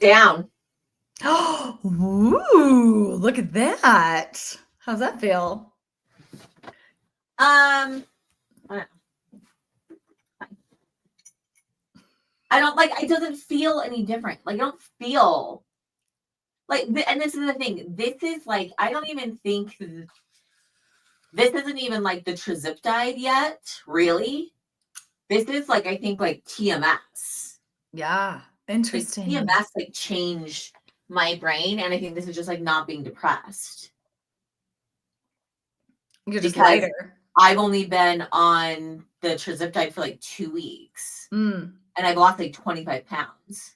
Down. Ooh, look at that. How's that feel? I don't like, it doesn't feel any different. Like, I don't feel like, and this is the thing. This is like, I don't even think this isn't even like the triziptide yet, really. This is like, I think like TMS. Yeah, Like interesting. TMS like changed my brain, and I think this is just like not being depressed. You're just Because lighter. I've only been on the triziptide for like 2 weeks, and I've lost like 25 pounds.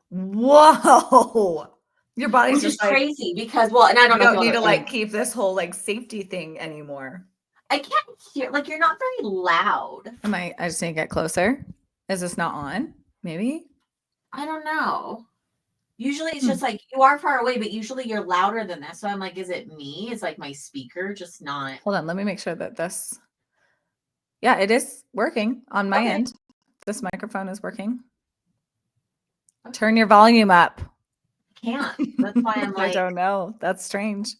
Whoa. Your body's Which is just like, crazy because, well, and I don't you know if don't you need to want like keep this whole like safety thing anymore. I can't hear, like, you're not very loud. I just need to get closer. Is this not on? Maybe? I don't know. Usually it's just like, you are far away, but usually you're louder than this. So I'm like, is it me? Is like my speaker just not? Hold on, let me make sure that this. Yeah, it is working on my end. This microphone is working. Okay. Turn your volume up. Can't. That's why I'm like, I don't know. That's strange.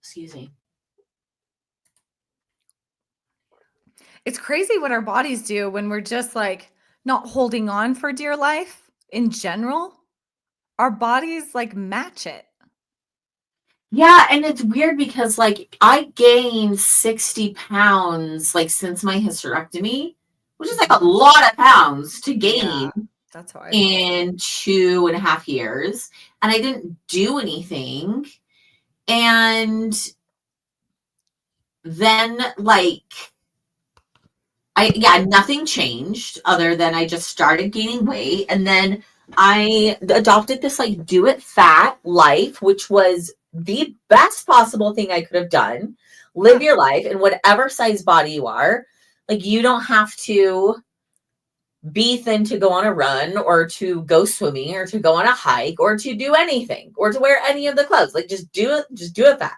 excuse me. It's crazy what our bodies do when we're just like not holding on for dear life in general. Our bodies like match it. Yeah, and it's weird because like I gained 60 pounds like since my hysterectomy, which is like a lot of pounds to gain. Yeah, that's how I felt. In 2.5 years, and I didn't do anything. And then like nothing changed other than I just started gaining weight. And then I adopted this like do it fat life, which was the best possible thing I could have done. Live your life in whatever size body you are. Like, you don't have to be thin to go on a run or to go swimming or to go on a hike or to do anything or to wear any of the clothes. Like, just do it fat.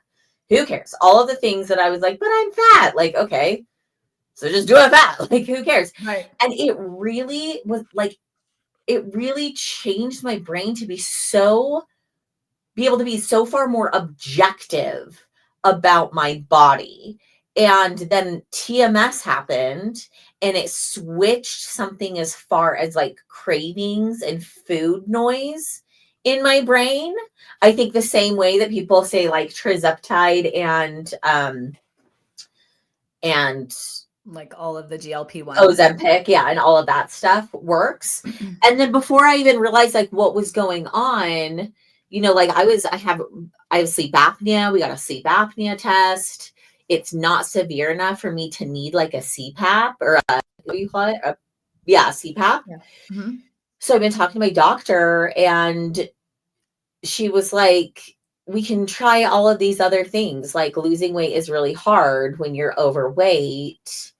Who cares? All of the things that I was like, but I'm fat. Like, okay, so just do it fat. Like, who cares? Right. And it really was like, it really changed my brain to be able to be so far more objective about my body. And then TMS happened, and it switched something as far as like cravings and food noise in my brain. I think the same way that people say like trizeptide and like all of the GLP-1s. Ozempic, yeah, and all of that stuff works. And then before I even realized like what was going on, like I have sleep apnea. We got a sleep apnea test. It's not severe enough for me to need like a CPAP or what do you call it? CPAP. Yeah. Mm-hmm. So I've been talking to my doctor, and she was like, we can try all of these other things. Like, losing weight is really hard when you're overweight,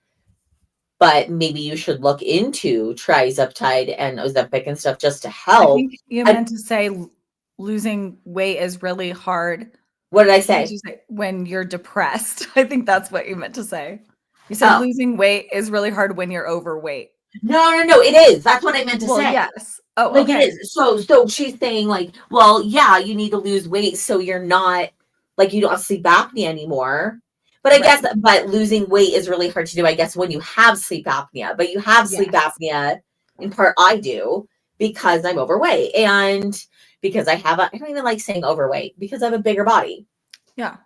but maybe you should look into trizeptide and Ozempic and stuff just to help. I think you meant to say losing weight is really hard. What did I say? When you're depressed. I think that's what you meant to say. You said losing weight is really hard when you're overweight. No, it is. That's what I meant to say. Yes. Oh, like, okay. It is. So she's saying like, well, yeah, you need to lose weight so you're not like, you don't have sleep apnea anymore. But I guess, but losing weight is really hard to do, I guess, when you have sleep apnea. But you have sleep apnea, in part I do, because I'm overweight. And because I don't even like saying overweight, because I have a bigger body. Yeah.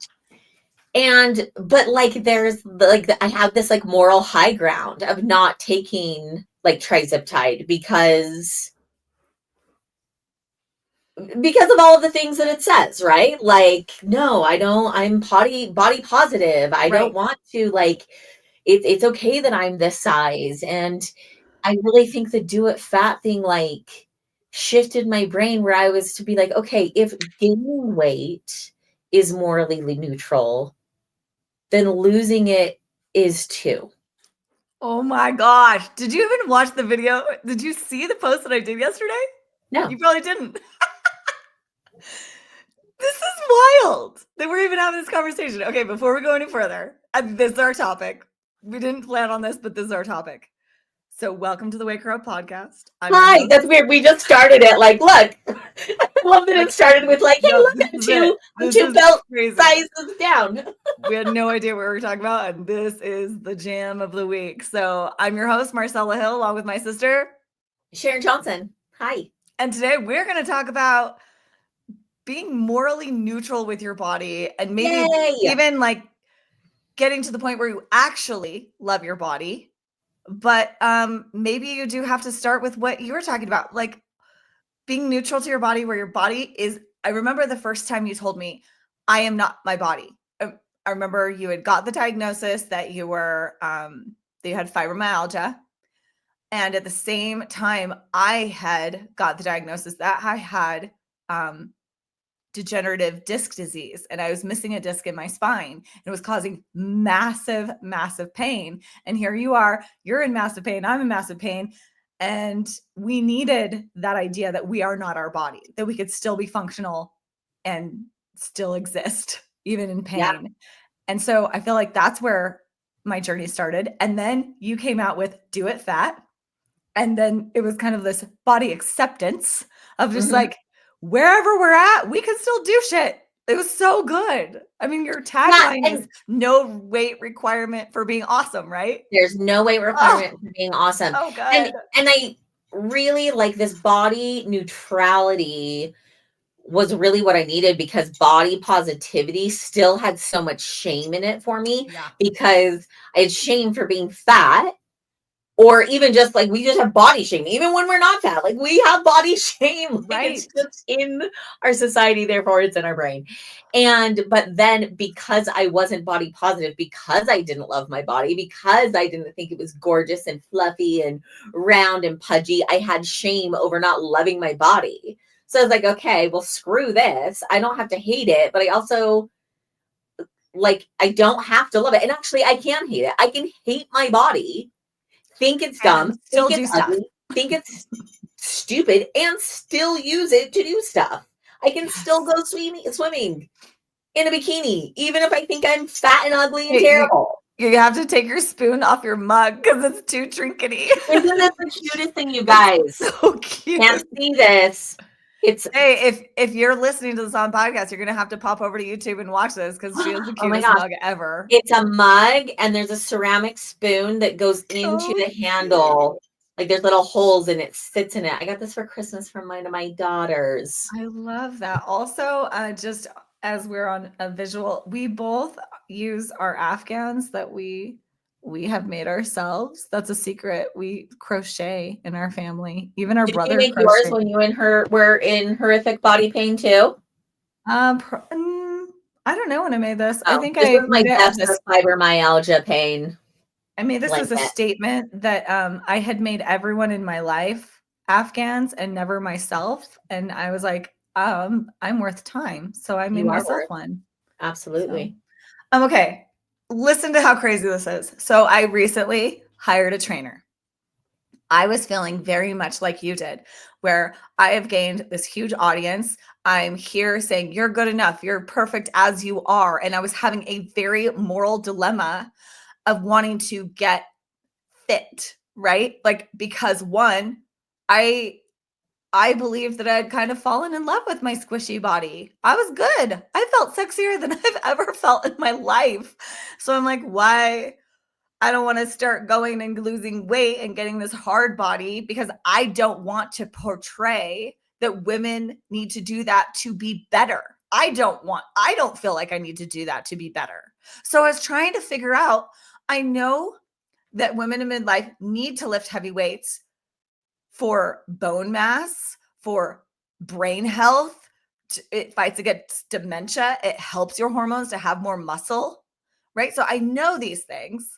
But like, there's like, I have this like moral high ground of not taking like trizeptide because of all of the things that it says, right? Like, no, I don't, I'm body positive. I don't want to, like, it's okay that I'm this size. And I really think the do it fat thing, like, shifted my brain where I was to be like, okay, if gaining weight is morally neutral, then losing it is too. Oh my gosh. Did you even watch the video? Did you see the post that I did yesterday? No. You probably didn't. This is wild that we're even having this conversation. Okay, before we go any further, this is our topic. We didn't plan on this, but this is our topic. So welcome to the Wake Her Up podcast. I'm your Hi, host. that's weird. We just started it. Like, look, I love that it started with like, hey, No, look, this I'm is it. I'm This two is belt crazy. sizes down. We had no idea what we were talking about, and this is the jam of the week. So I'm your host, Marcella Hill, along with my sister, Sharon Johnson. Hi. and today we're going to talk about being morally neutral with your body, and maybe Yay. even like getting to the point where you actually love your body. But maybe you do have to start with what you were talking about, like being neutral to your body, where your body is. I remember the first time you told me, I am not my body. I remember you had got the diagnosis that you were, that you had fibromyalgia. And at the same time, I had got the diagnosis that I had degenerative disc disease, and I was missing a disc in my spine, and it was causing massive, massive pain. And here you are, you're in massive pain, I'm in massive pain. And we needed that idea that we are not our body, that we could still be functional and still exist, even in pain. Yeah. And so I feel like that's where my journey started. And then you came out with Do It Fat. And then it was kind of this body acceptance of just like, wherever we're at, we can still do shit. It was so good. I mean, your tagline is no weight requirement for being awesome, right? There's no weight requirement for being awesome. Oh, good. And I really like this body neutrality was really what I needed, because body positivity still had so much shame in it for me, because I had shame for being fat. Or even just like, we just have body shame, even when we're not fat. Like, we have body shame. Like, Right. it's just in our society, therefore it's in our brain. But then, because I wasn't body positive, because I didn't love my body, because I didn't think it was gorgeous and fluffy and round and pudgy, I had shame over not loving my body. So I was like, okay, well, screw this. I don't have to hate it, but I also, like, I don't have to love it. And actually, I can hate it. I can hate my body, think it's dumb, still think do it's stuff. ugly, think it's stupid, and still use it to do stuff. I can still go swimming in a bikini, even if I think I'm fat and ugly and terrible. You have to take your spoon off your mug because it's too trinkety. Isn't this the cutest thing, you guys? So cute. Can't see this. Hey, if you're listening to this on podcast, you're gonna have to pop over to YouTube and watch this, because she has the cutest mug ever. It's a mug, and there's a ceramic spoon that goes into the handle. Like, there's little holes and it sits in it. I got this for Christmas from one of my daughters. I love that. Also, just as we're on a visual, we both use our Afghans that we have made ourselves. That's a secret. We crochet in our family. Even our brother Did you make crocheted. yours when you and her were in horrific body pain too? I don't know when I made this. I think this I was my made it best for fibromyalgia pain. I made this as a statement that I had made everyone in my life Afghans and never myself. And I was like, I'm worth time. So I made myself one. Absolutely. So, okay. Listen to how crazy this is. So I recently hired a trainer. I was feeling very much like you did, where I have gained this huge audience. I'm here saying, you're good enough. You're perfect as you are. And I was having a very moral dilemma of wanting to get fit, right? Like, because one, I believed that I'd kind of fallen in love with my squishy body. I was good. I felt sexier than I've ever felt in my life. So I'm like, why? I don't want to start going and losing weight and getting this hard body, because I don't want to portray that women need to do that to be better. I don't feel like I need to do that to be better. So I was trying to figure out, I know that women in midlife need to lift heavy weights for bone mass, for brain health. It fights against dementia. It helps your hormones to have more muscle, right? So I know these things,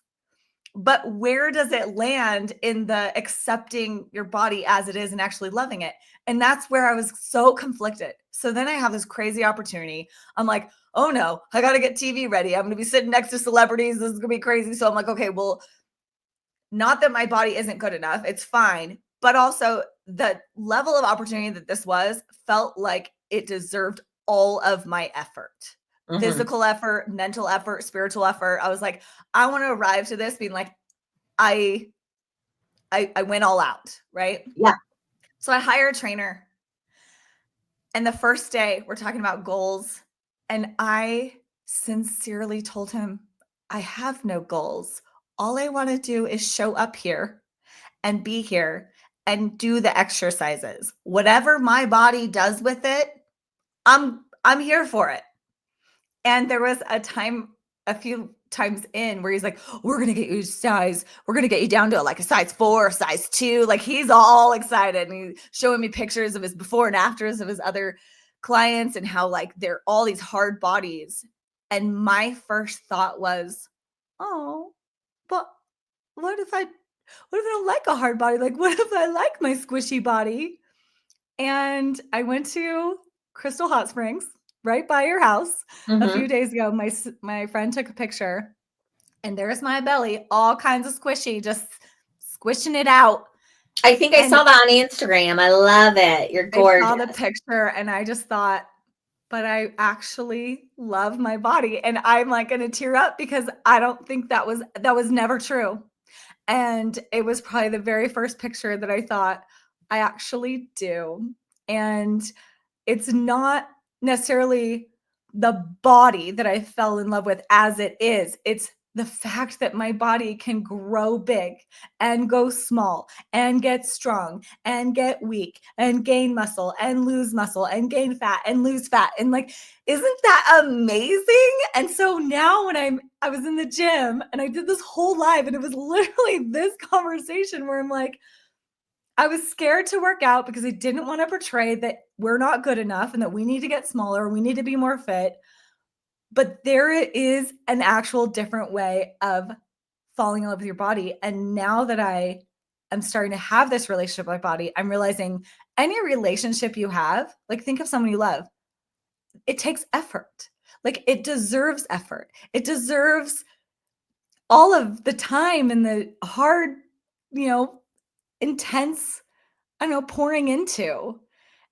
but where does it land in the accepting your body as it is and actually loving it? And that's where I was so conflicted. So then I have this crazy opportunity. I'm like, oh no, I got to get TV ready. I'm going to be sitting next to celebrities. This is going to be crazy. So I'm like, okay, well, not that my body isn't good enough. It's fine. But also the level of opportunity that this was felt like it deserved all of my effort. Physical effort, mental effort, spiritual effort. I was like, I want to arrive to this being like, I I went all out, right? Yeah. So I hire a trainer. And the first day, we're talking about goals. And I sincerely told him, I have no goals. All I want to do is show up here and be here and do the exercises. Whatever my body does with it, I'm here for it. And there was a few times in where he's like, we're going to get you size. We're going to get you down to like a size 4, size 2. Like he's all excited and he's showing me pictures of his before and afters of his other clients and how like they're all these hard bodies. And my first thought was, oh, but what if I don't like a hard body? Like, what if I like my squishy body? And I went to Crystal Hot Springs right by your house a few days ago. My friend took a picture and there's my belly, all kinds of squishy, just squishing it out. I think I saw that on Instagram. I love it. You're gorgeous. I saw the picture and I just thought, but I actually love my body. And I'm like going to tear up because I don't think that was never true. And it was probably the very first picture that I thought, I actually do. And it's not necessarily the body that I fell in love with as it is. It's the fact that my body can grow big and go small and get strong and get weak and gain muscle and gain fat and lose fat. And like, isn't that amazing? And so now when I was in the gym and I did this whole live and it was literally this conversation where I'm like, I was scared to work out because I didn't want to portray that we're not good enough and that we need to get smaller, we need to be more fit. But there is an actual different way of falling in love with your body. And now that I am starting to have this relationship with my body, I'm realizing any relationship you have, like think of someone you love, it takes effort. Like it deserves effort. It deserves all of the time and the hard, intense, pouring into.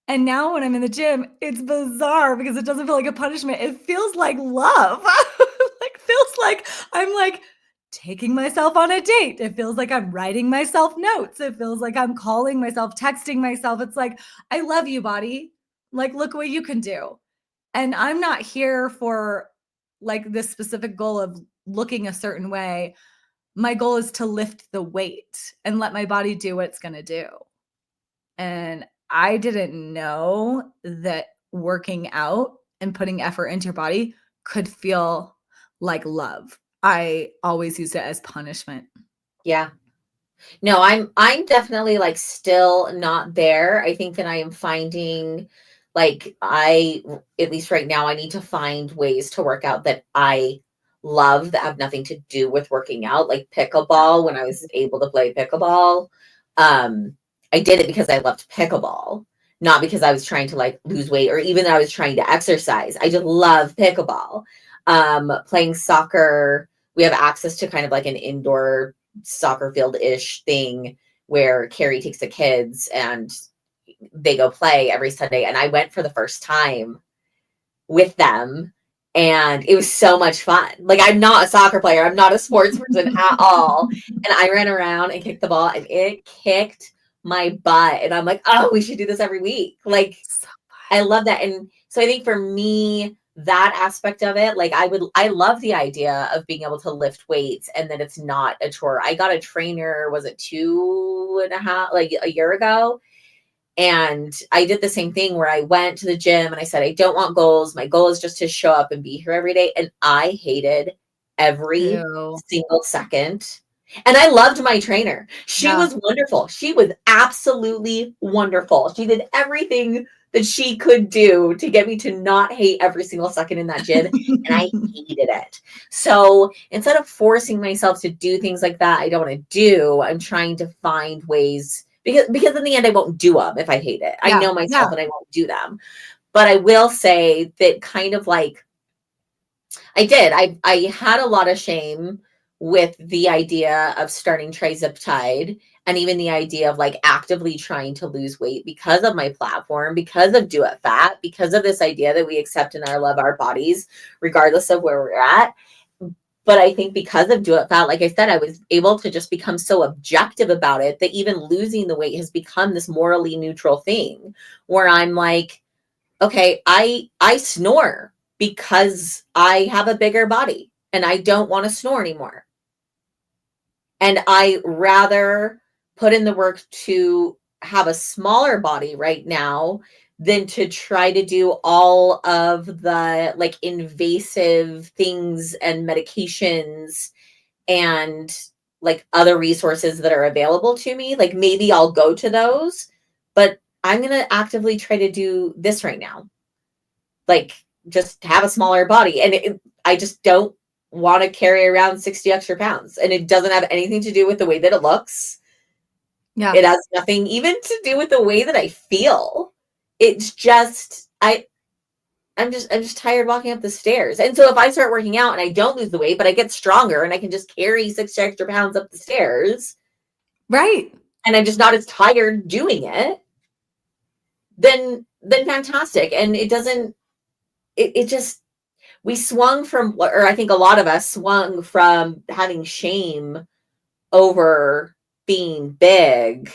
And now when I'm in the gym, it's bizarre because it doesn't feel like a punishment. It feels like love. Like feels like I'm like taking myself on a date. It feels like I'm writing myself notes. It feels like I'm calling myself, texting myself. It's like, I love you, body. Like, look what you can do. And I'm not here for like this specific goal of looking a certain way. My goal is to lift the weight and let my body do what it's going to do. And I didn't know that working out and putting effort into your body could feel like love. I always used it as punishment. Yeah. No, I'm definitely like still not there. I think that I am finding like at least right now, I need to find ways to work out that I love that have nothing to do with working out, like pickleball. When I was able to play pickleball, I did it because I loved pickleball, not because I was trying to like lose weight or even I was trying to exercise. I just love pickleball. Playing soccer, we have access to kind of like an indoor soccer field-ish thing where Carrie takes the kids and they go play every Sunday. And I went for the first time with them and it was so much fun. Like I'm not a soccer player. I'm not a sports person at all. And I ran around and kicked the ball and it kicked my butt. And I'm like, oh, we should do this every week. Like I love that. And so I think for me, that aspect of it, like I love the idea of being able to lift weights and that it's not a chore. I got a trainer, was it 2.5, like a year ago? And I did the same thing where I went to the gym and I said, I don't want goals. My goal is just to show up and be here every day. And I hated every single second. And I loved my trainer. She was wonderful. She was absolutely wonderful. She did everything that she could do to get me to not hate every single second in that gym. And I hated it. So instead of forcing myself to do things like that I don't want to do, I'm trying to find ways because in the end I won't do them if I hate it. I know myself and I won't do them. But I will say that kind of like I had a lot of shame with the idea of starting Triziptide and even the idea of like actively trying to lose weight because of my platform, because of Do It Fat, because of this idea that we accept and love our bodies, regardless of where we're at. But I think because of Do It Fat, like I said, I was able to just become so objective about it that even losing the weight has become this morally neutral thing where I'm like, okay, I snore because I have a bigger body and I don't want to snore anymore. And I rather put in the work to have a smaller body right now than to try to do all of the like invasive things and medications and like other resources that are available to me. Like maybe I'll go to those, but I'm going to actively try to do this right now. Like just have a smaller body. And I just don't want to carry around 60 extra pounds. And it doesn't have anything to do with the way that it looks. Yeah. It has nothing even to do with the way that I feel. It's just, I'm just tired walking up the stairs. And so if I start working out and I don't lose the weight, but I get stronger and I can just carry 6 extra pounds up the stairs. Right. And I'm just not as tired doing it, then fantastic. And it doesn't, it just, we swung from, or I think a lot of us swung from having shame over being big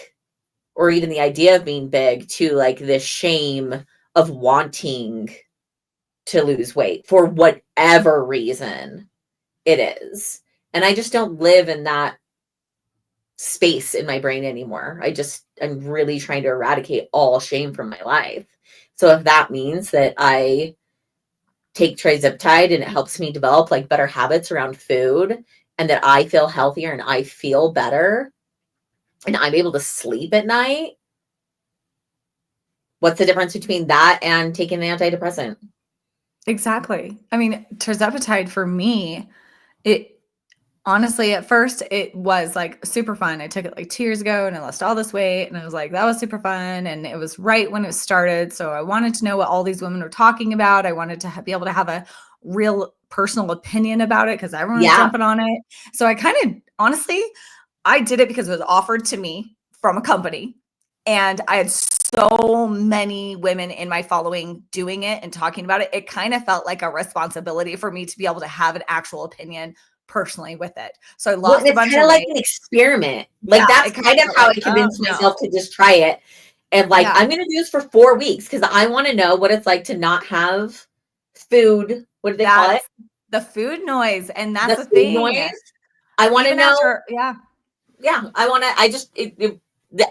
or even the idea of being big to like this shame of wanting to lose weight for whatever reason it is. And I just don't live in that space in my brain anymore. I'm really trying to eradicate all shame from my life. So if that means that I take triziptide and it helps me develop like better habits around food and that I feel healthier and I feel better and I'm able to sleep at night, what's the difference between that and taking an antidepressant? Exactly. I mean, tirzepatide for me, it honestly, at first, it was like super fun. I took it like 2 years ago and I lost all this weight. And I was like, that was super fun. And it was right when it started. So I wanted to know what all these women were talking about. I wanted to be able to have a real personal opinion about it because everyone was jumping on it. So I kind of, honestly, I did it because it was offered to me from a company. And I had so many women in my following doing it and talking about it. It kind of felt like a responsibility for me to be able to have an actual opinion personally with it. So I lost a bunch of weight. It's kind of like an experiment. Like that's kind of how I convinced myself to just try it. And like, I'm going to do this for 4 weeks because I want to know what it's like to not have food. What do they call it? The food noise. And that's the thing. Noise. I want to know. Yeah. I want to,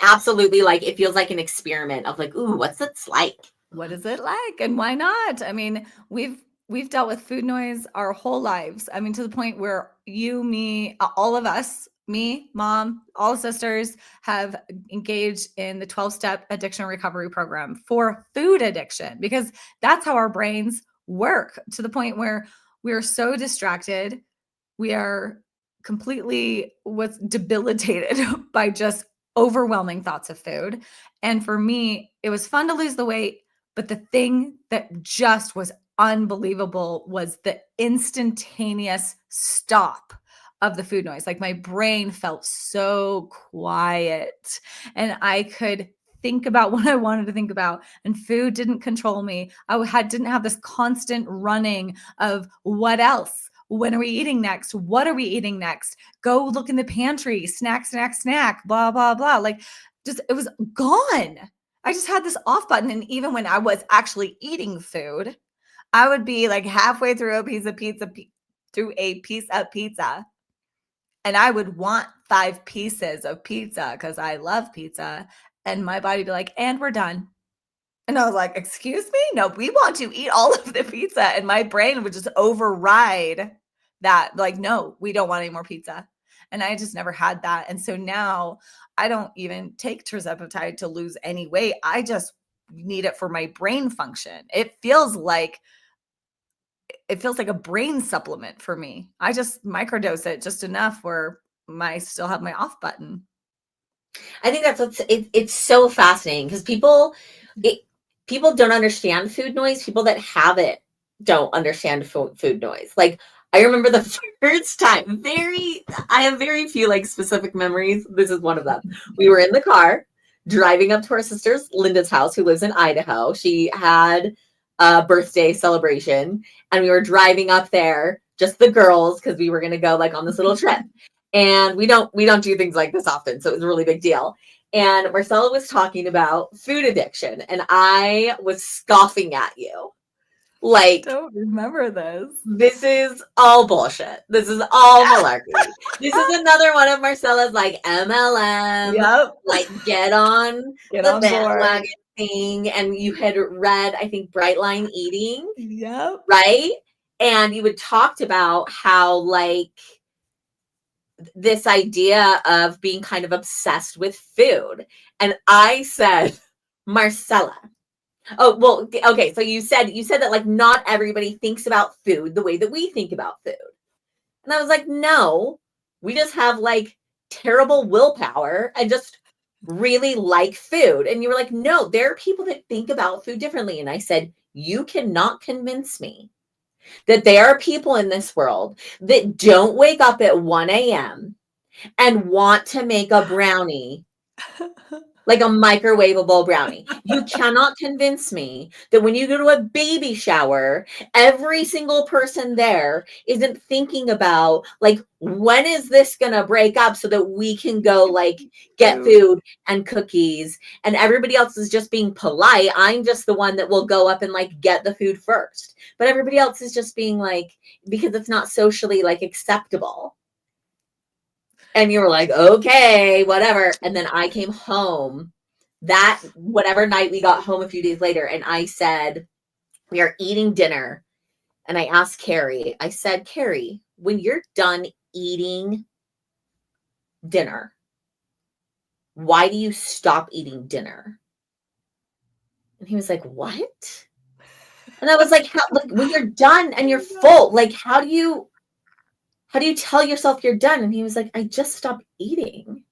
absolutely like, it feels like an experiment of like, ooh, what's it like? What is it like? And why not? I mean, we've dealt with food noise our whole lives. I mean, to the point where you, me, all of us, me, mom, all sisters have engaged in the 12-step addiction recovery program for food addiction because that's how our brains work, to the point where we are so distracted. We are completely debilitated by just overwhelming thoughts of food. And for me, it was fun to lose the weight. But the thing that just was unbelievable was the instantaneous stop of the food noise. Like my brain felt so quiet and I could think about what I wanted to think about, and food didn't control me. Didn't have this constant running of what else? When are we eating next? What are we eating next? Go look in the pantry, snack, snack, snack, blah, blah, blah. Like just, it was gone. I just had this off button. And even when I was actually eating food, I would be like halfway through a piece of pizza. And I would want 5 pieces of pizza because I love pizza. And my body would be like, and we're done. And I was like, excuse me? No, we want to eat all of the pizza. And my brain would just override that. Like, no, we don't want any more pizza. And I just never had that. And so now I don't even take tirzepatide to lose any weight. I just need it for my brain function. It feels like a brain supplement for me. I just microdose it just enough where I still have my off button. I think that's it's so fascinating because people don't understand food noise. People that have it don't understand food noise. Like I remember the first time, I have very few like specific memories. This is one of them. We were in the car driving up to our sister's Linda's house, who lives in Idaho. She had a birthday celebration and we were driving up there just the girls, because we were going to go like on this little trip. And we don't do things like this often. So it was a really big deal. And Marcella was talking about food addiction, and I was scoffing at you. Like, Don't remember this. This is all bullshit. This is all malarkey. This is another one of Marcella's like MLM, Yep. like get on Get the on board. bandwagon thing. And you had read, I think, Bright Line Eating, Yep. right? And you had talked about how like this idea of being kind of obsessed with food. And I said, Marcella. Oh, well, okay. So you said that like not everybody thinks about food the way that we think about food. And I was like, no, we just have like terrible willpower and just really like food. And you were like, no, there are people that think about food differently. And I said, you cannot convince me that there are people in this world that don't wake up at 1 a.m. and want to make a brownie, like a microwavable brownie. You cannot convince me that when you go to a baby shower, every single person there isn't thinking about like, when is this going to break up so that we can go like get food and cookies, and everybody else is just being polite. I'm just the one that will go up and like get the food first. But everybody else is just being like, because it's not socially like acceptable. And you were like, okay, whatever. And then I came home that whatever night we got home a few days later, and I said, we are eating dinner. And I asked Carrie, I said, Carrie, when you're done eating dinner, why do you stop eating dinner? And he was like, what? And I was like, how, like when you're done and you're full, like how do you tell yourself you're done? And he was like, I just stopped eating.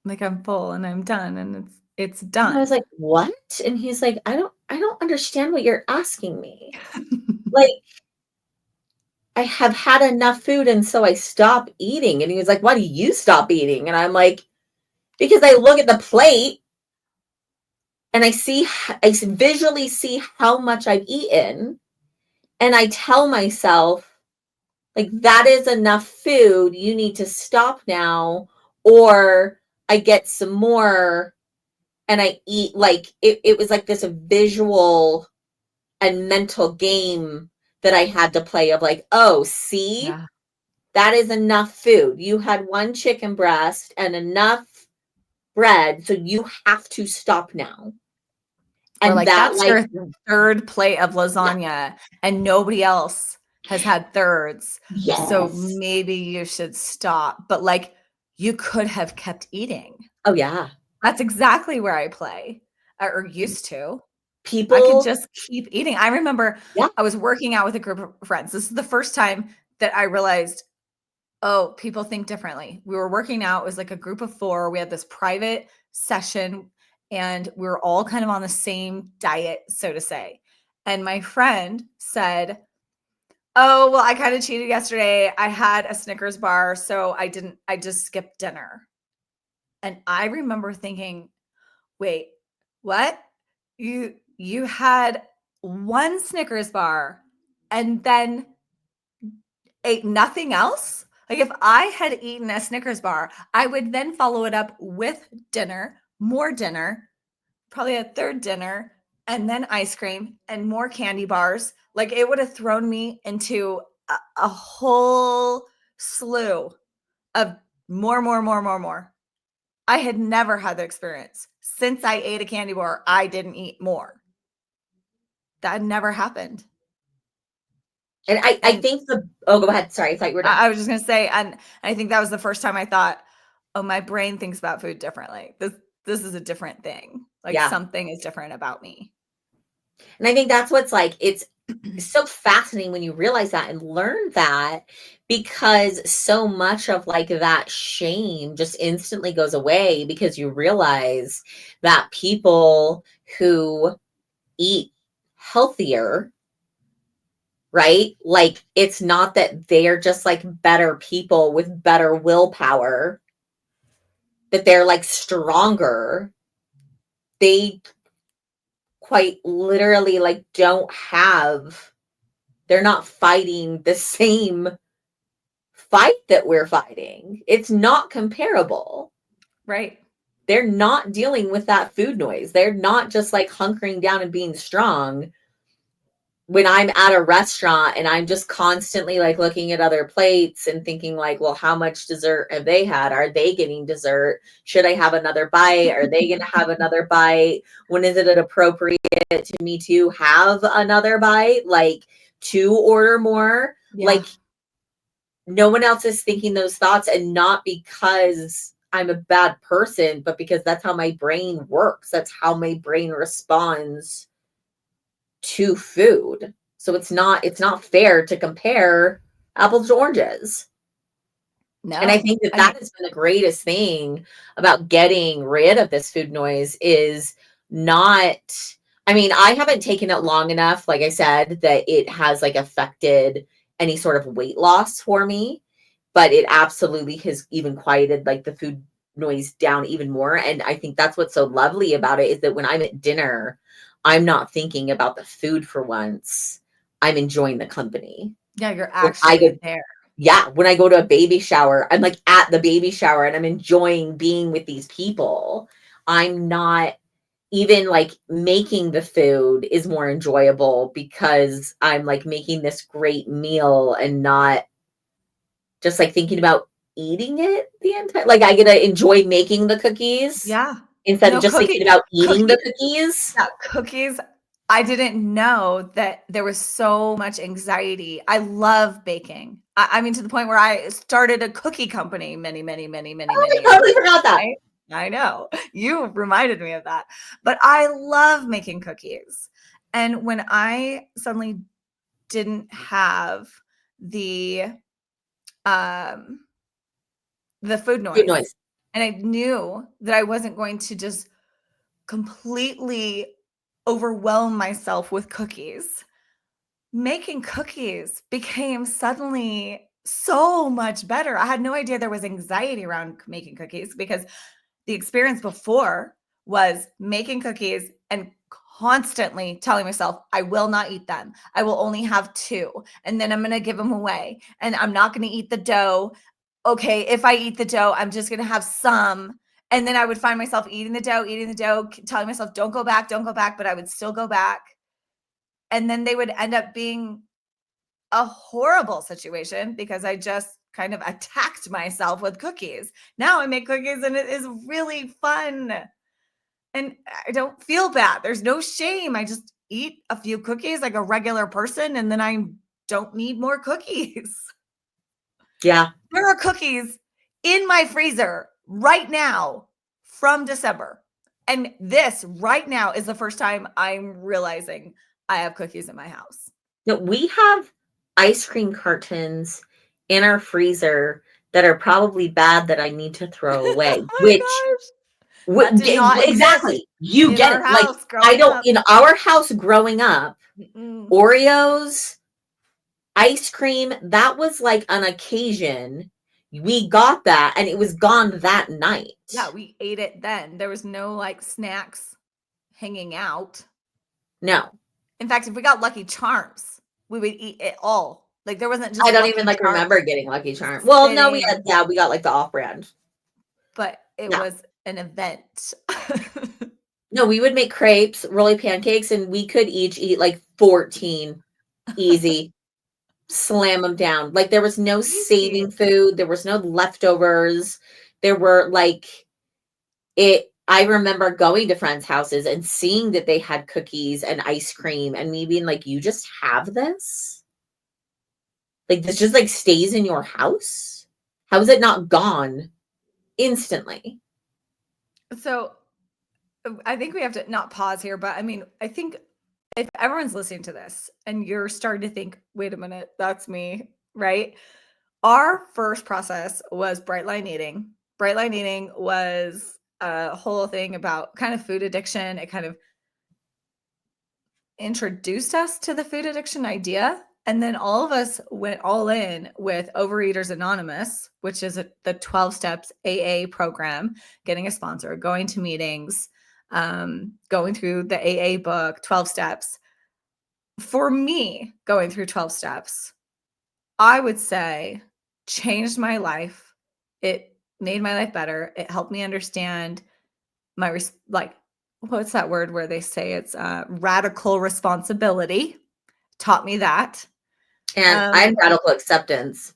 Like I'm full and I'm done and it's done. And I was like, what? And he's like, I don't understand what you're asking me. Like, I have had enough food and so I stop eating. And he was like, why do you stop eating? And I'm like, because I look at the plate and I visually see how much I've eaten. And I tell myself, like, that is enough food. You need to stop now. Or I get some more and I eat. Like, it was like this visual and mental game that I had to play of like, oh, see, Yeah. that is enough food. You had one chicken breast and enough bread, so you have to stop now. And or like that, that's like, your third plate of lasagna and nobody else has had thirds. yes. So maybe you should stop. But like you could have kept eating. Oh, yeah. That's exactly where I play or used to. People, I could just keep eating. I remember yeah. I was working out with a group of friends. This is the first time that I realized, oh, people think differently. We were working out. It was like a group of 4. We had this private session and we were all kind of on the same diet, so to say. And my friend said, oh, well, I kind of cheated yesterday. I had a Snickers bar, so I just skipped dinner. And I remember thinking, wait, what? You had one Snickers bar and then ate nothing else? Like if I had eaten a Snickers bar, I would then follow it up with dinner, more dinner, probably a third dinner, and then ice cream and more candy bars. Like it would have thrown me into a whole slew of more. I had never had that experience. Since I ate a candy bar, I didn't eat more. That had never happened. And I think go ahead. Sorry, I thought you were done. I was just going to say, and I think that was the first time I thought, oh, my brain thinks about food differently. This is a different thing. Like something is different about me. And I think that's what's like, it's so fascinating when you realize that and learn that, because so much of like that shame just instantly goes away because you realize that people who eat healthier, right? Like it's not that they're just like better people with better willpower, that they're like stronger. They quite literally like don't have They're not fighting the same fight that we're fighting. It's not comparable. Right. They're not dealing with that food noise. They're not just like hunkering down and being strong. When I'm at a restaurant and I'm just constantly like looking at other plates and thinking like, well, how much dessert have they had? Are they getting dessert? Should I have another bite? Are they going to have another bite? When is it appropriate to me to have another bite? Like to order more? Yeah. Like no one else is thinking those thoughts, and not because I'm a bad person, but because that's how my brain works. That's how my brain responds to food. So it's not fair to compare apples to oranges. And I No. think that I that mean, has been the greatest thing about getting rid of this food noise is not, I mean, I haven't taken it long enough, like I said, that it has like affected any sort of weight loss for me, but it absolutely has even quieted like the food noise down even more. And I think that's what's so lovely about it is that when I'm at dinner, I'm not thinking about the food for once. I'm enjoying the company. yeah, you're When I actually go there. yeah, when I go to a baby shower, I'm like at the baby shower and I'm enjoying being with these people. I'm not even like making the food is more enjoyable because I'm like making this great meal and not just like thinking about eating it the entire like I get to enjoy making the cookies Yeah. instead of No, just thinking about eating cookie the cookies. yeah, cookies. I didn't know that there was so much anxiety. I love baking. I mean, to the point where I started a cookie company many, many, many, many, Oh, many I years totally ago, forgot that. right? I know. You reminded me of that. But I love making cookies. And when I suddenly didn't have the um the food Food noise, noise. and I knew that I wasn't going to just completely overwhelm myself with cookies. Making cookies became suddenly so much better. I had no idea there was anxiety around making cookies because the experience before was making cookies and constantly telling myself, I will not eat them. I will only have two, and then I'm going to give them away. And I'm not going to eat the dough. Okay, if I eat the dough, I'm just going to have some. And then I would find myself eating the dough, telling myself, don't go back, don't go back, but I would still go back. And then they would end up being a horrible situation because I just kind of attacked myself with cookies. Now I make cookies and it is really fun. And I don't feel bad. There's no shame. I just eat a few cookies like a regular person and then I don't need more cookies. Yeah. There are cookies in my freezer right now from December. And this right now is the first time I'm realizing I have cookies in my house. No, we have ice cream cartons in our freezer that are probably bad that I need to throw away, Oh which my gosh. That did not exist exactly. You in get our it. Like house I growing don't up. in our house growing up, Mm-mm. Oreos, ice cream, that was like an occasion. We got that and it was gone that night. Yeah, we ate it then. There was no like snacks hanging out. No. In fact, if we got Lucky Charms, we would eat it all. Like there wasn't I just don't even Lucky like Charms remember getting Lucky Charm. Well, no, sitting, we got like the off brand. but it Yeah. was an event. No, we would make crepes, rolly pancakes, and we could each eat like 14 easy, slam them down. Like there was no Easy. saving food, there was no leftovers. There were like I remember going to friends' houses and seeing that they had cookies and ice cream and me being like, you just have this? Like this just like stays in your house? How is it not gone instantly? So I think we have to not pause here, but I mean, I think if everyone's listening to this and you're starting to think, wait a minute, that's me, right? Our first process was bright line eating. Bright line eating was a whole thing about kind of food addiction. It kind of introduced us to the food addiction idea. And then all of us went all in with Overeaters Anonymous, which is the 12 steps AA program, getting a sponsor, going to meetings, going through the AA book, 12 steps. for me, going through 12 steps, I would say changed my life. It made my life better. It helped me understand my like, what's that word where they say it's radical responsibility. Taught me that. And I had radical acceptance.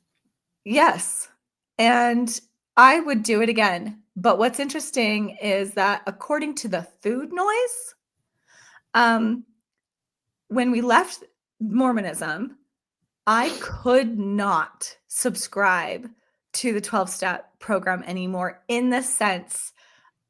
Yes. And I would do it again. But what's interesting is that according to the food noise, when we left Mormonism, I could not subscribe to the 12-step program anymore, in the sense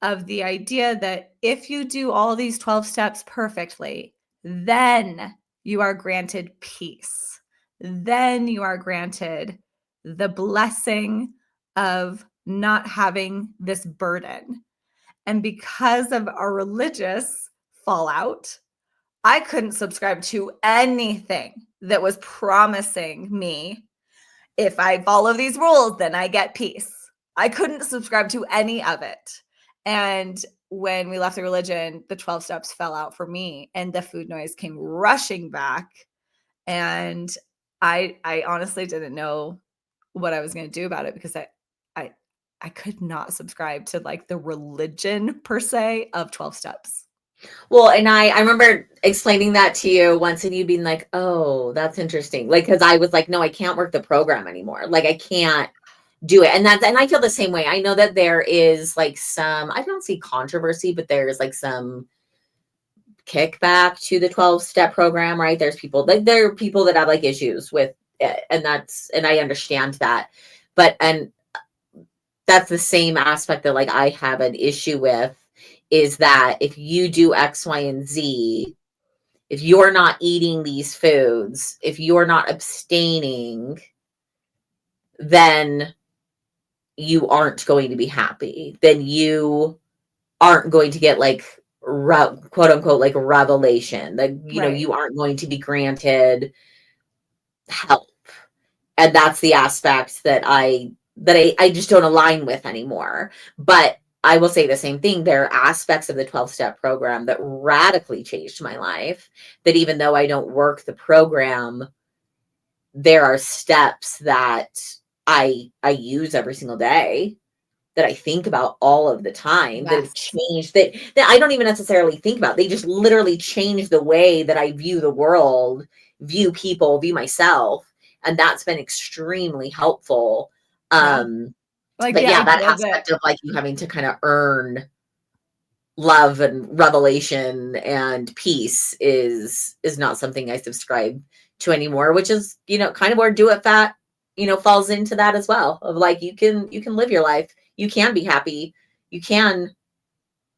of the idea that if you do all these 12 steps perfectly, then you are granted peace. Then you are granted the blessing of not having this burden. And because of our religious fallout, I couldn't subscribe to anything that was promising me, if I follow these rules, then I get peace. I couldn't subscribe to any of it. And when we left the religion, the 12 steps fell out for me, and the food noise came rushing back. And I honestly didn't know what I was going to do about it, because I could not subscribe to like the religion per se of 12 steps. Well, and I remember explaining that to you once, and you being like, oh, that's interesting. Like, because I was like, no, I can't work the program anymore. Like, I can't do it. And I feel the same way. I know that there is like some, I don't see controversy, but there's like some kickback to the 12-step program, right? There's people, like, there are people that have like issues with it, and I understand that. But, and that's the same aspect that like I have an issue with, is that if you do X, Y, and Z, if you're not eating these foods, if you're not abstaining, then you aren't going to be happy. Then you aren't going to get like quote unquote like revelation. Like, Right. you aren't going to be granted help. And that's the aspect that I just don't align with anymore. But I will say the same thing. There are aspects of the 12-step program that radically changed my life, that even though I don't work the program, there are steps that I use every single day, that I think about all of the time, that have Yes. changed, that I don't even necessarily think about. They just literally change the way that I view the world, view people, view myself. And that's been extremely helpful. Yeah. Like But the yeah, that idea that, aspect of like you having to kind of earn love and revelation and peace is not something I subscribe to anymore, which is, kind of where Do It Fat, falls into that as well, of like, you can live your life, you can be happy, you can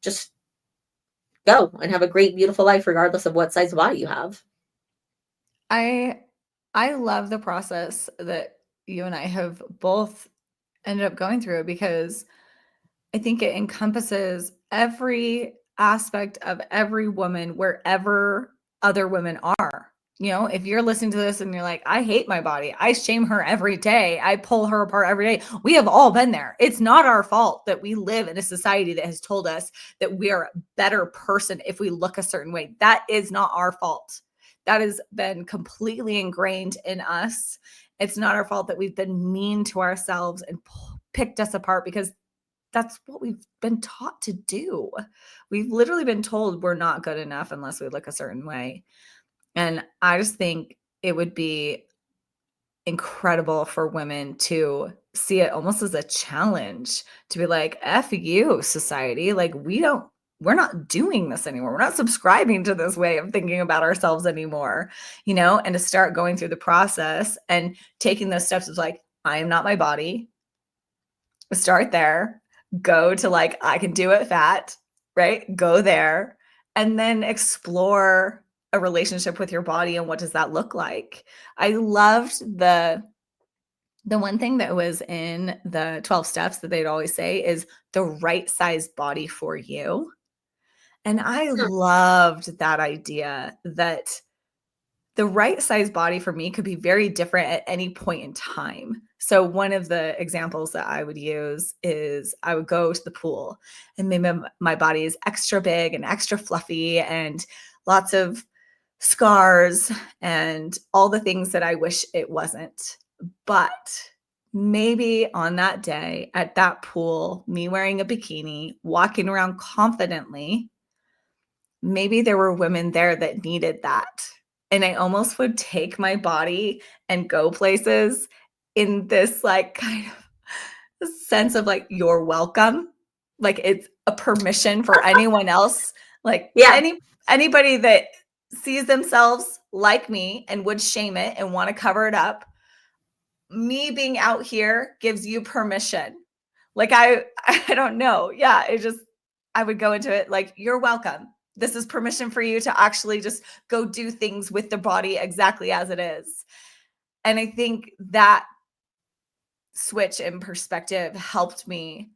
just go and have a great, beautiful life, regardless of what size body you have. I love the process that you and I have both ended up going through, because I think it encompasses every aspect of every woman, wherever other women are. If you're listening to this and you're like, I hate my body, I shame her every day, I pull her apart every day. We have all been there. It's not our fault that we live in a society that has told us that we are a better person if we look a certain way. That is not our fault. That has been completely ingrained in us. It's not our fault that we've been mean to ourselves and picked us apart, because that's what we've been taught to do. We've literally been told we're not good enough unless we look a certain way. And I just think it would be incredible for women to see it almost as a challenge, to be like, F you, society. Like, we're not doing this anymore. We're not subscribing to this way of thinking about ourselves anymore, and to start going through the process and taking those steps of like, I am not my body. Start there, go to like, I can do it fat, right? Go there, and then explore a relationship with your body and what does that look like. I loved the one thing that was in the 12 steps that they'd always say is the right size body for you. And I loved that idea that the right size body for me could be very different at any point in time. So one of the examples that I would use is I would go to the pool, and maybe my body is extra big and extra fluffy and lots of scars and all the things that I wish it wasn't. But maybe on that day at that pool, me wearing a bikini, walking around confidently, maybe there were women there that needed that. And I almost would take my body and go places in this like kind of sense of like, you're welcome. Like it's a permission for anyone else. Like Yeah. anybody that sees themselves like me and would shame it and want to cover it up, me being out here gives you permission. Like I don't know. Yeah, it just I would go into it like, you're welcome. This is permission for you to actually just go do things with the body exactly as it is. And I think that switch in perspective helped me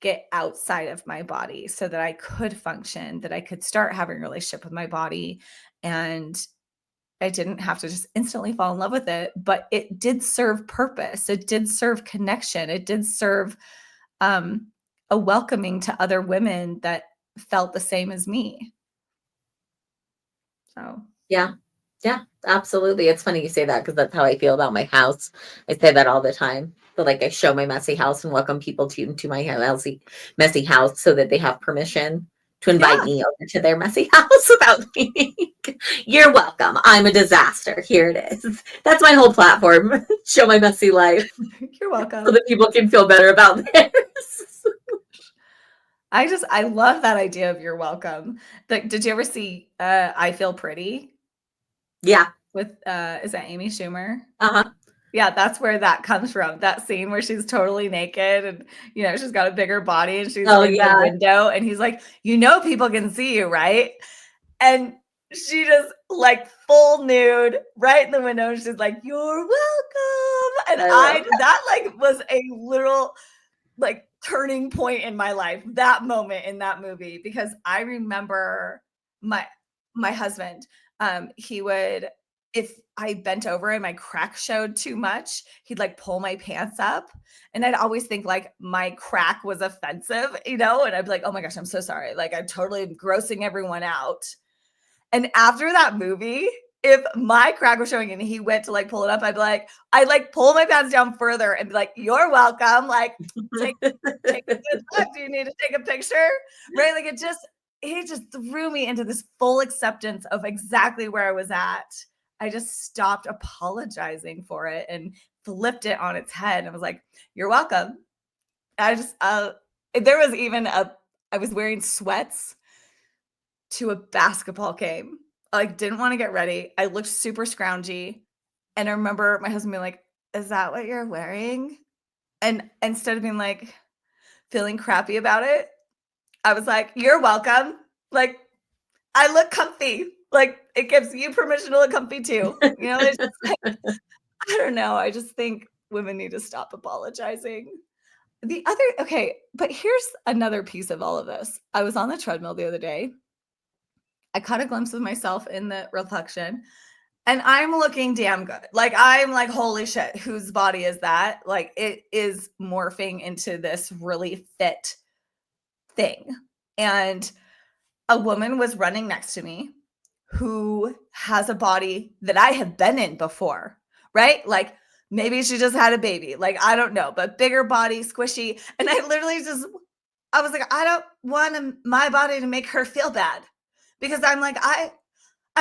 get outside of my body so that I could function, that I could start having a relationship with my body. And I didn't have to just instantly fall in love with it, but it did serve purpose. It did serve connection. It did serve a welcoming to other women that felt the same as me. So Yeah. Yeah, absolutely. It's funny you say that because that's how I feel about my house. I say that all the time. But like I show my messy house and welcome people to my messy house so that they have permission to invite yeah, me over to their messy house without me. You're welcome. I'm a disaster. Here it is. That's my whole platform. Show my messy life you're welcome. so that people can feel better about theirs. I love that idea of you're welcome. Did you ever see I Feel Pretty Yeah. with is that Amy Schumer? Uh-huh. Yeah, that's where that comes from. That scene where she's totally naked and she's got a bigger body and she's Oh in the yeah. window and he's like, people can see you, right? And she just like full nude right in the window and she's like, you're welcome. And that like was a literal like turning point in my life, that moment in that movie, because I remember my husband, he would, if I bent over and my crack showed too much, he'd like pull my pants up. And I'd always think like my crack was offensive, and I'd be like, oh my gosh, I'm so sorry. Like I'm totally grossing everyone out. And after that movie, if my crack was showing and he went to like pull it up, I'd like pull my pants down further and be like, you're welcome. Like take a good look. Do you need to take a picture? Right? Like he just threw me into this full acceptance of exactly where I was at. I just stopped apologizing for it and flipped it on its head. And was like, you're welcome. I just, there was even I was wearing sweats to a basketball game. I like didn't want to get ready. I looked super scroungy. And I remember my husband being like, is that what you're wearing? And instead of being like feeling crappy about it, I was like, you're welcome. Like I look comfy. Like it gives you permission to look comfy too. It's just like, I don't know. I just think women need to stop apologizing. Okay, but here's another piece of all of this. I was on the treadmill the other day. I caught a glimpse of myself in the reflection and I'm looking damn good. Like I'm like, holy shit, whose body is that? Like it is morphing into this really fit thing. And a woman was running next to me who has a body that I have been in before, right? Like maybe she just had a baby. Like I don't know, but bigger body, squishy. And I literally I was like, I don't want my body to make her feel bad because I'm like, I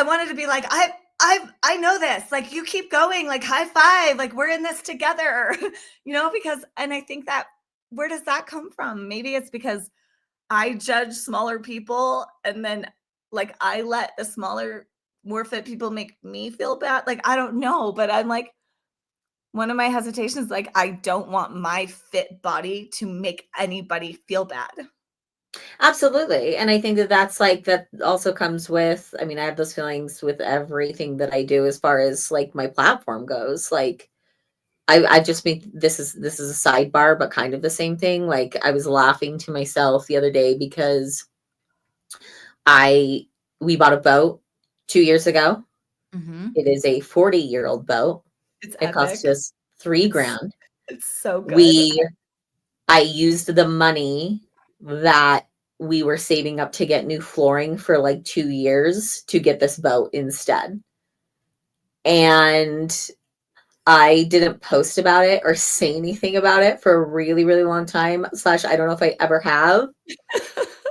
wanted to be like, I know this. Like you keep going, like high five, like we're in this together, because and I think that where does that come from? Maybe it's because I judge smaller people and then like I let the smaller, more fit people make me feel bad. Like I don't know, but I'm like one of my hesitations, like I don't want my fit body to make anybody feel bad. Absolutely. And I think that's like that also comes with, I mean, I have those feelings with everything that I do as far as like my platform goes. Like I just think this is a sidebar, but kind of the same thing. Like I was laughing to myself the other day because we bought a boat 2 years ago. Mm-hmm. It is a 40-year-old boat. It's It cost epic. us $3,000. It's so good. I used the money that we were saving up to get new flooring for like 2 years to get this boat instead. And I didn't post about it or say anything about it for a really, really long time. Slash, I don't know if I ever have,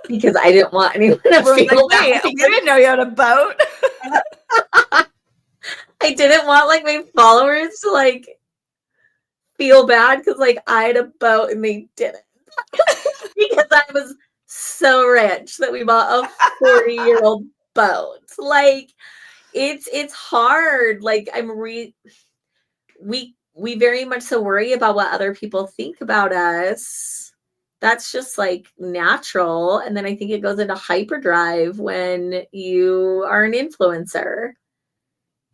because I didn't want anyone to Everyone's feel like, wait, bad. we didn't know you had a boat. I didn't want like my followers to like feel bad because like I had a boat and they didn't. Because I was so rich that we bought a 40-year-old boat. Like it's hard. Like we very much so worry about what other people think about us. That's just like natural. And then I think it goes into hyperdrive when you are an influencer.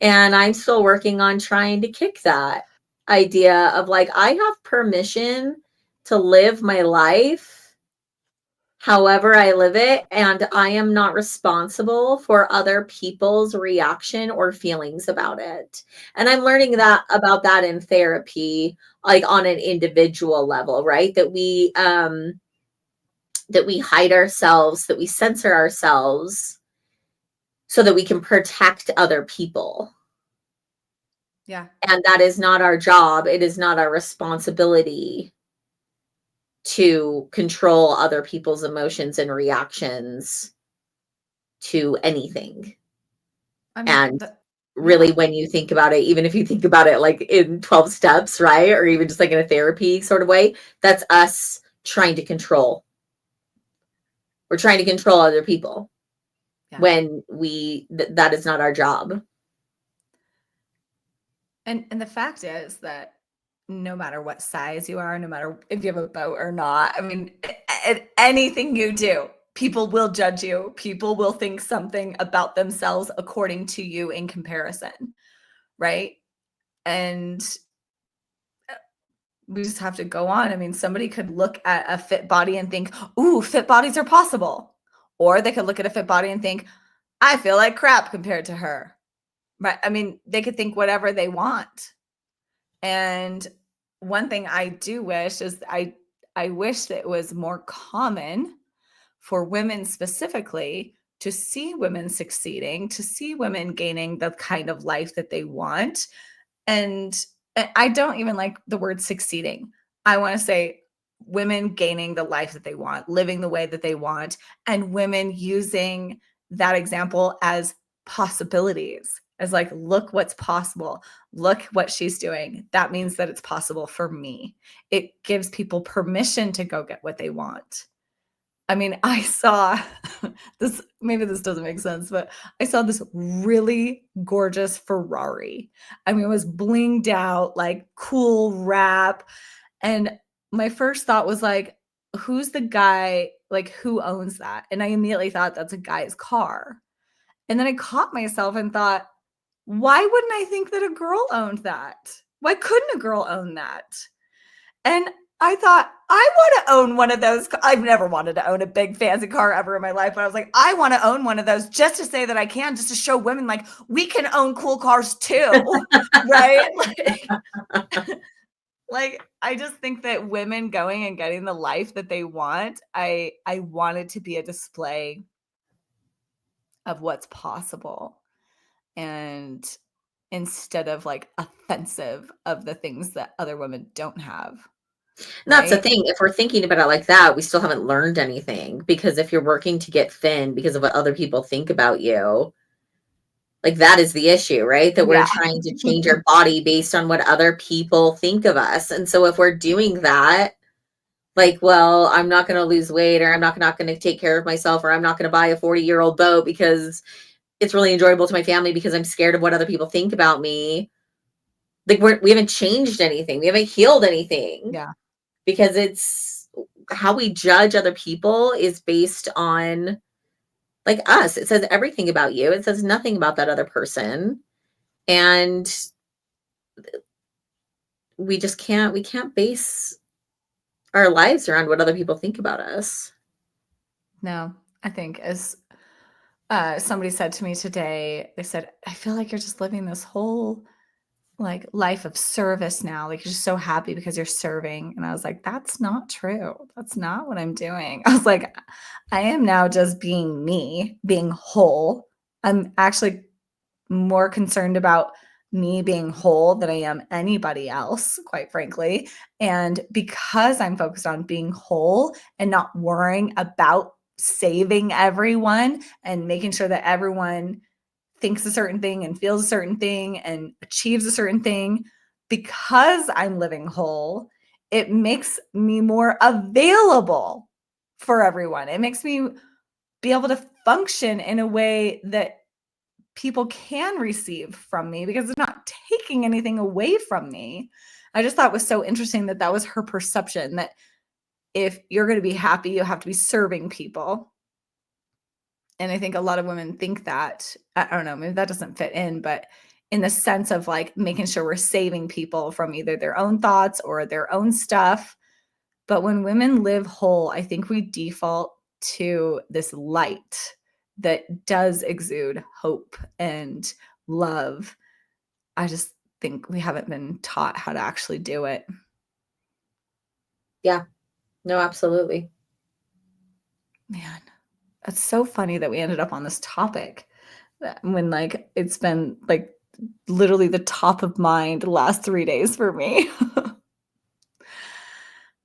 And I'm still working on trying to kick that idea of like, I have permission to live my life however I live it, and I am not responsible for other people's reaction or feelings about it. And I'm learning that about that in therapy, like on an individual level, right? That we hide ourselves, that we censor ourselves so that we can protect other people. Yeah. And that is not our job. It is not our responsibility to control other people's emotions and reactions to anything. I mean, And really, when you think about it, even if you think about it like in 12 steps, right? Or even just like in a therapy sort of way, that's us trying to control. We're trying to control other people when that is not our job. And the fact is that no matter what size you are, no matter if you have a boat or not, I mean, anything you do, people will judge you. People will think something about themselves according to you in comparison, right? And we just have to go on. I mean, somebody could look at a fit body and think, ooh, fit bodies are possible. Or they could look at a fit body and think, I feel like crap compared to her. Right? I mean, they could think whatever they want. And one thing I do wish is I wish that it was more common for women specifically to see women succeeding, to see women gaining the kind of life that they want. And I don't even like the word succeeding. I want to say women gaining the life that they want, living the way that they want, and women using that example as possibilities, as like, look what's possible. Look what she's doing. That means that it's possible for me. It gives people permission to go get what they want. I mean, I saw this, maybe this doesn't make sense, but I saw this really gorgeous Ferrari. I mean, it was blinged out, like cool wrap. And my first thought was like, who's the guy? Like, who owns that? And I immediately thought that's a guy's car. And then I caught myself and thought, why wouldn't I think that a girl owned that? Why couldn't a girl own that? And I thought, I want to own one of those. I've never wanted to own a big fancy car ever in my life, but I was like, I want to own one of those just to say that I can, just to show women like we can own cool cars too, right? Like I just think that women going and getting the life that they want, I want it to be a display of what's possible, and instead of like offensive of the things that other women don't have. And that's the Right? thing. If we're thinking about it like that, we still haven't learned anything, because if you're working to get thin because of what other people think about you, like that is the issue, right? That we're Yeah. trying to change our body based on what other people think of us. And so if we're doing that, like, well, I'm not going to lose weight, or I'm not going to take care of myself, or I'm not going to buy a 40-year-old boat because it's really enjoyable to my family because I'm scared of what other people think about me. Like we haven't changed anything. We haven't healed anything. Yeah. Because it's how we judge other people is based on like us. It says everything about you. It says nothing about that other person. And we can't base our lives around what other people think about us. No, I think as somebody said to me today, they said, I feel like you're just living this whole like life of service now. Like you're just so happy because you're serving. And I was like, that's not true. That's not what I'm doing. I was like, I am now just being me, being whole. I'm actually more concerned about me being whole than I am anybody else, quite frankly. And because I'm focused on being whole and not worrying about saving everyone and making sure that everyone thinks a certain thing and feels a certain thing and achieves a certain thing, because I'm living whole, it makes me more available for everyone. It makes me be able to function in a way that people can receive from me because it's not taking anything away from me. I just thought it was so interesting that that was her perception, that if you're going to be happy, you have to be serving people. And I think a lot of women think that. I don't know, maybe that doesn't fit in, but in the sense of like making sure we're saving people from either their own thoughts or their own stuff. But when women live whole, I think we default to this light that does exude hope and love. I just think we haven't been taught how to actually do it. Yeah. No, absolutely. Man, it's so funny that we ended up on this topic when like it's been like literally the top of mind the last 3 days for me.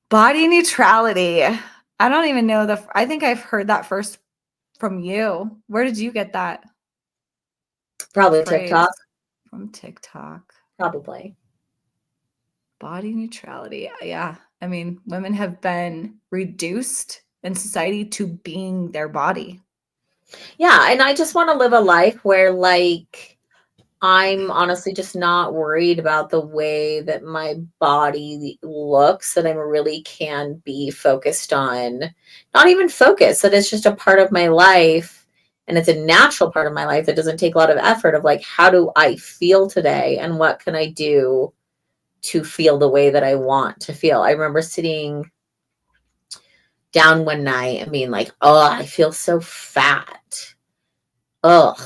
Body neutrality. I don't even know I think I've heard that first from you. Where did you get that Probably phrase? TikTok. From TikTok. Probably. Body neutrality. Yeah. I mean, women have been reduced in society to being their body. Yeah. And I just want to live a life where, like, I'm honestly just not worried about the way that my body looks, that I really can be focused on, not even focused, that it's just a part of my life and it's a natural part of my life that doesn't take a lot of effort of like, how do I feel today and what can I do to feel the way that I want to feel? I remember sitting down one night and being like, oh, I feel so fat. Ugh.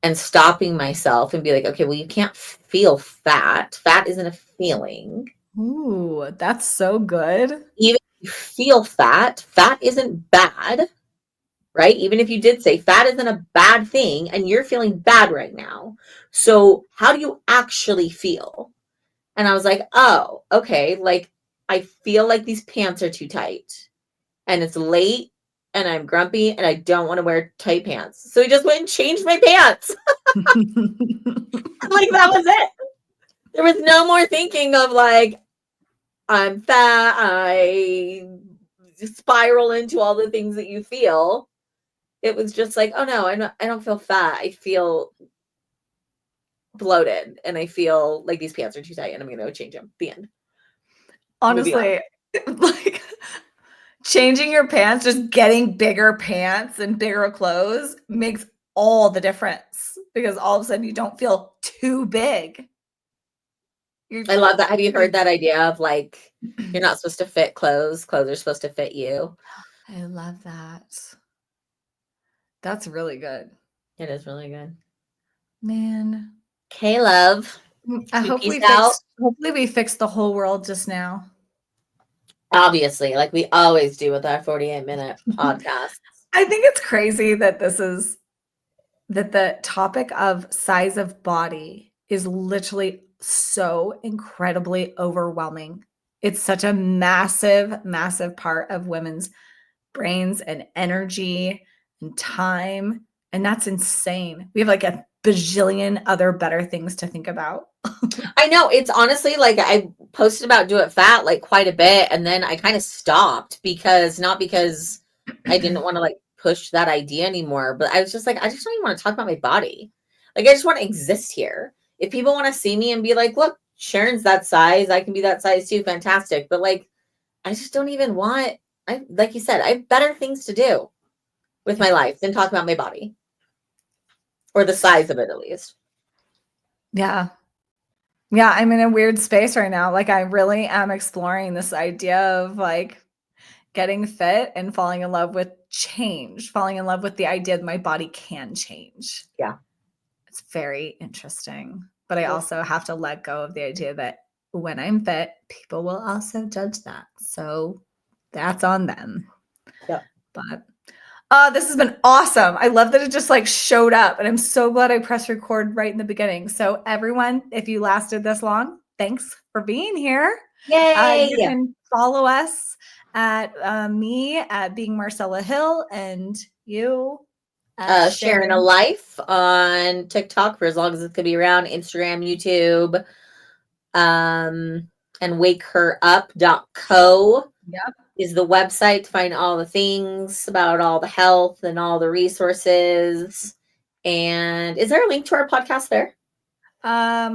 And stopping myself and be like, okay, well, you can't feel fat. Fat isn't a feeling. Ooh, that's so good. Even if you feel fat, fat isn't bad, right? Even if you did say fat isn't a bad thing and you're feeling bad right now. So, how do you actually feel? And I was like, oh, okay. Like, I feel like these pants are too tight and it's late and I'm grumpy and I don't want to wear tight pants. So, he just went and changed my pants. Like, that was it. There was no more thinking of like, I'm fat, I spiral into all the things that you feel. It was just like, oh no, I don't feel fat. I feel bloated and I feel like these pants are too tight and I'm going to go change them. The end. Moving on. Honestly, like changing your pants, just getting bigger pants and bigger clothes makes all the difference because all of a sudden you don't feel too big. I love that. Have you heard that idea of like, you're not supposed to fit clothes, clothes are supposed to fit you? I love that. That's really good. It is really good. Man. Okay, love. I You hope peace out. hopefully we fixed the whole world just now. Obviously, like we always do with our 48-minute podcast. I think it's crazy that that the topic of size of body is literally so incredibly overwhelming. It's such a massive, massive part of women's brains and energy and time. And that's insane. We have like a bajillion other better things to think about. I know, it's honestly like I posted about Do It Fat like quite a bit and then I kind of stopped because not because I didn't want to like push that idea anymore, but I was just like, I just don't even want to talk about my body. Like I just want to exist here. If people want to see me and be like, look, Sharon's that size, I can be that size too, fantastic. But like I just don't even want, I like you said, I have better things to do with my life than talk about my body. Or the size of it at least. Yeah. Yeah, I'm in a weird space right now. Like I really am exploring this idea of like getting fit and falling in love with change, falling in love with the idea that my body can change. Yeah. It's very interesting. but I also have to let go of the idea that when I'm fit, people will also judge that. So that's on them. Yep. But this has been awesome. I love that it just like showed up, and I'm so glad I pressed record right in the beginning. So everyone, if you lasted this long, thanks for being here. Yay! You can follow us at me at being Marcella Hill, and you at Sharon a Life on TikTok for as long as it's gonna be around, Instagram, YouTube, and wakeherup.co. Yep. Is the website to find all the things about all the health and all the resources. And is there a link to our podcast there? I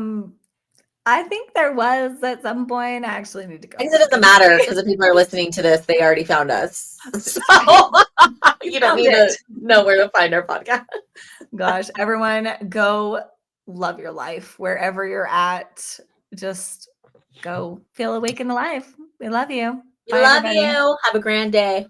think there was at some point. I actually need to go. I guess it doesn't matter because if people are listening to this, they already found us. So you don't need to know where to find our podcast. Gosh, everyone, go love your life wherever you're at. Just go feel awake in the life. We love you. We Bye, love everybody. you. Have a grand day.